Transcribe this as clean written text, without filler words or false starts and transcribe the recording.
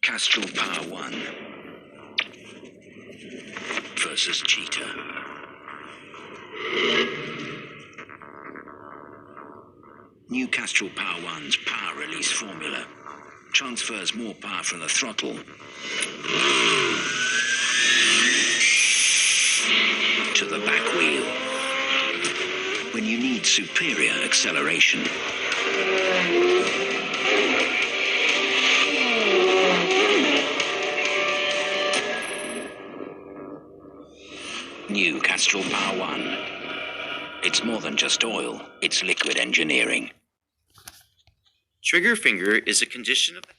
Castrol Power 1 versus Cheetah. New Castrol Power 1's power release formula transfers more power from the throttle to the back wheel when you need superior acceleration. New Castrol Power 1. It's more than just oil, it's liquid engineering. Trigger finger is a condition of the